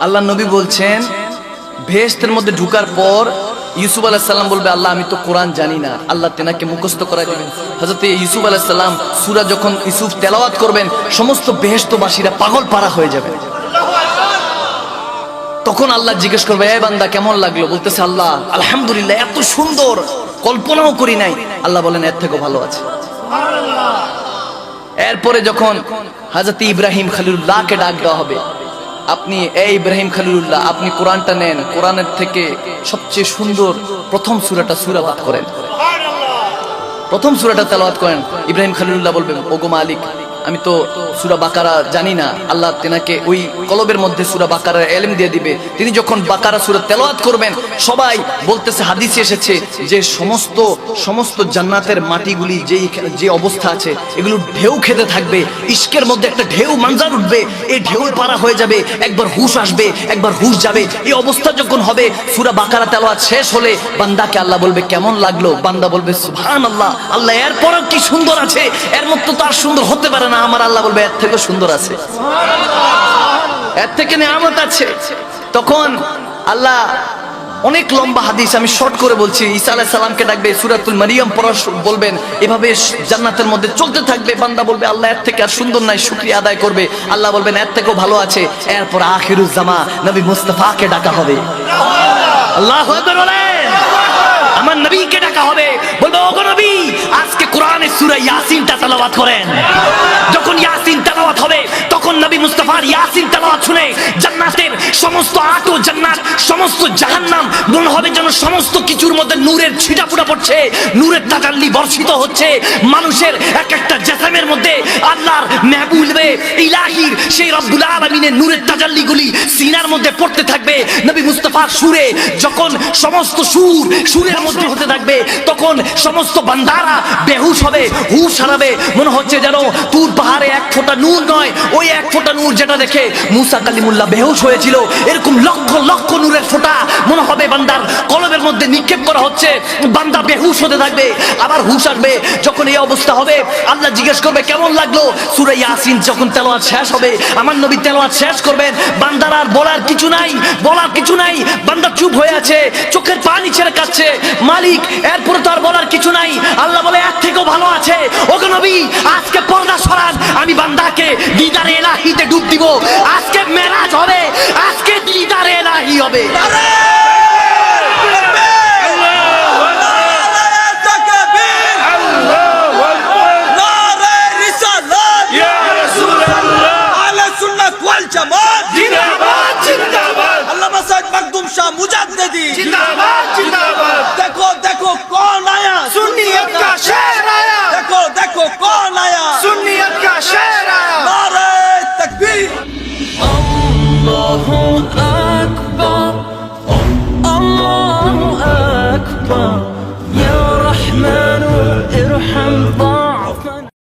আল্লাহ নবী বলছেন বেহেশতের মধ্যে ঢুকার পর ইউসুফ আলাইহিস সালাম বলবে আল্লাহ আমি তো কোরআন জানি না, আল্লাহ তেনাকে মুখস্থ করায় দিবেন। হযরত ইউসুফ আলাইহিস সালাম সূরা যখন ইউসুফ তেলাওয়াত করবেন সমস্ত বেহেশতবাসীরা পাগল পারা হয়ে যাবে। তখন আল্লাহ জিজ্ঞেস করবে এ বান্দা কেমন লাগলো? বলতেছে আল্লাহ আলহামদুলিল্লাহ, এত সুন্দর, কল্পনাও করি নাই। আল্লাহ বলেন এর থেকেও ভালো আছে। এরপরে যখন হযরত ইব্রাহিম খলিলুল্লাহকে ডাক দেওয়া হবে, আপনি এই ইব্রাহিম খলিলুল্লাহ আপনি কোরআনটা নেন, কোরআনের থেকে সবচেয়ে সুন্দর প্রথম সূরাটা সূরাবাদ করেন, প্রথম সূরাটা তেলাওয়াত করেন। ইব্রাহিম খলিলুল্লাহ বলবেন ওগো মালিক আমি তো সূরা বাকারা জানি না। আল্লাহ তেনাকে ওই কলবের মধ্যে সূরা বাকারার ইলম দিয়ে দিবে। তিনি যখন বাকারা সূরা তেলাওয়াত করবেন সবাই বলতেছে, হাদিসে এসেছে যে সমস্ত জান্নাতের মাটিগুলি যে অবস্থা আছে এগুলো ঢেউ খেতে থাকবে, ইশকের মধ্যে একটা ঢেউ মানজার উঠবে, এই ঢেউ পারা হয়ে যাবে, একবার হুশ আসবে একবার হুশ যাবে। এই অবস্থা যখন হবে সূরা বাকারা তেলাওয়াত শেষ হলে বান্দাকে আল্লাহ বলবে কেমন লাগলো? বান্দা বলবে সুবহানাল্লাহ, আল্লাহ এরপরও কি সুন্দর আছে, এর মতো তো আর সুন্দর হতে পারে না। আমার আল্লাহ বলবে এর থেকে সুন্দর আছে, এর থেকে নিয়ামত আছে। তখন আল্লাহ অনেক লম্বা হাদিস, আমি শর্ট করে বলছি, ঈসা আলাইহিস সালামকে ডাকবে, সূরাতুল মারিয়াম পড়া বলবেন, এভাবে জান্নাতের মধ্যে চলতে থাকবে। বান্দা বলবে আল্লাহ এর থেকে আর সুন্দর নাই, শুকরিয়া আদায় করবে। আল্লাহ বলবেন এর থেকেও ভালো আছে। এরপর আখিরুজ জামা নবী মুস্তাফাকে ডাকা হবে। আল্লাহু আকবার বলেন, আমার নবীকে ডাকা হবে, বলবো ওগো নবী আজকে কোরআনের সূরা ইয়াসিনটা তেলাওয়াত করেন। যখন ইয়াসিন তেলাওয়াত হবে তখন নবী মুস্তাফার ইয়াসিন তেলাওয়াত শুনে জান্নাতের সমস্ত আটো জান্নাত, সমস্ত জাহান্নাম মনে হবে যেন সমস্ত কিছুর মধ্যে নূরের ছিটাফোঁটা পড়ছে, নূরের তাজাল্লি বর্ষিত হচ্ছে। মানুষের এক একটা জিসমের মধ্যে আল্লাহর মাহবুবে ইলাহির সেই রব্বুল আলামিনের নূরের তাজাল্লিগুলি সিনার মধ্যে পড়তে থাকবে। নবী মুস্তাফার সুরে যখন সমস্ত সুরের মধ্যে হতে থাকবে তখন সমস্ত বান্দারা বেহুশ হবে, হুশ হারাবে। মনে হচ্ছে যেন তুর পাহাড়ে এক ফোঁটা নূর নয়, ওই এক ফোঁটা নূর যেটা দেখে মুসা কালিমুল্লাহ বেহুশ হয়েছিল, এরকম লক্ষ লক্ষ নূরের ফোঁটা মনে হবে বান্দার কলবের মধ্যে নিক্ষেপ করা হচ্ছে। বান্দা বেহুশ হতে থাকবে, আবার হুশ আসবে। যখন এই অবস্থা হবে আল্লাহ জিজ্ঞেস করবে কেমন লাগলো? সূরা ইয়াসিন যখন তেলাওয়াত শেষ হবে, আমার নবী তেলাওয়াত শেষ করবেন, বান্দার আর বলার কিছু নাই, বলার কিছু নাই। বান্দা চুপ হয়ে আছে, চোখের পানি ছেড়ে কাঁদছে, মালিক এরপরে তো আর বলার কিছু নাই। আল্লাহ বলে এর থেকেও ভালো আছে। ওগো নবী আজকে পর্দা সরান, আমি বান্দাকে দিদারে ইলাহিতে ডুব দিব। আজকে মেরাজ হবে, আজকে দিদারে ইলাহি হবে। देखो देखो कौन आया, सुन्नियत का शेर आया, देखो देखो कौन आया, सुन्नियत का शेर आया। नारे तकबीर। अल्लाहु अकबर, अल्लाहु अकबर, या रहमान इरहम।